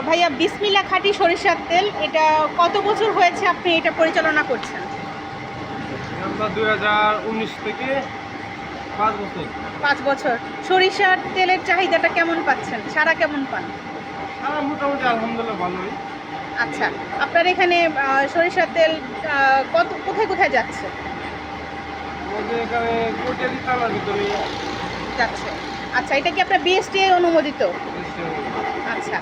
ভাইয়া বিসমিল্লাহ খাঁটি সরিষার তেল, এটা কত বছর হয়েছে আপনি এটা পরিচালনা করছেন? আমরা 2019 থেকে 5 বছর। 5 বছর। সরিষার তেলের চাহিদাটা কেমন পাচ্ছেন, সারা কেমন পান? মোটামুটি আলহামদুলিল্লাহ ভালোই। আচ্ছা, আপনার এখানে সরিষার তেল কোথায় কোথায় যাচ্ছে? আমাদের এখানে কোটিয়ালি থানার ভিতরে যাচ্ছে। আচ্ছা, এটা কি আপনার বিএসটিআই অনুমোদিত? আচ্ছা,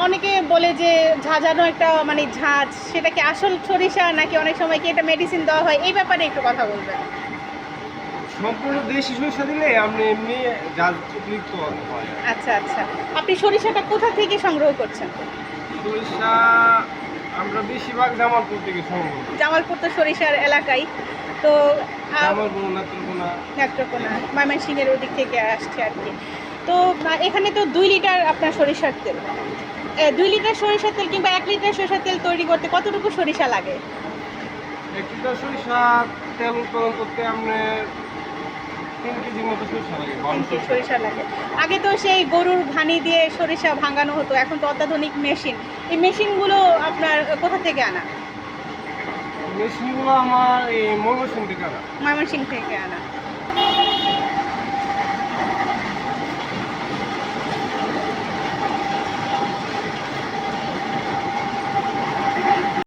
অনেকে বলে যে ঝাঁঝানো একটা মানে ঝাঁঝ, সেটা কি আসল সরিষা নাকি অনেক সময় কি এটা মেডিসিন দেওয়া হয়, এই ব্যাপারে একটু কথা বলবেন। সম্পূর্ণ দেশি সরিষা দিলে আপনি এমনি জাল উপযুক্ত হয়। আচ্ছা আচ্ছা, আপনি সরিষাটা কোথা থেকে সংগ্রহ করছেন? সরিষা আমরা বেশিরভাগ জামালপুর থেকে সংগ্রহ করি। জামালপুর তো সরিষার এলাকায়, তো জামালপুর, নেত্রকোনা। নেত্রকোনা ময়মনসিংহের ওদিক থেকে আসছে আর কি। তো এখানে তো 2 লিটার আপনার সরিষার তেল, 2 লিটার সরিষার তেল কিংবা 1 লিটার সরিষার তেল তৈরি করতে কতটুকু সরিষা লাগে? 1 লিটার সরিষা তেল উৎপাদন করতে আপনার 3 কেজির মতো সরিষা লাগে। 3 কেজি সরিষা লাগে। আগে তো সেই গরুর ঘানি দিয়ে সরিষা ভাঙানো হতো, এখন তো অত্যাধুনিক মেশিন। এই মেশিনগুলো আপনার কোথা থেকে আনা? মেশিনগুলো আমার এই ময়মনসিংহ থেকে আনা। ময়মনসিংহ থেকে আনা।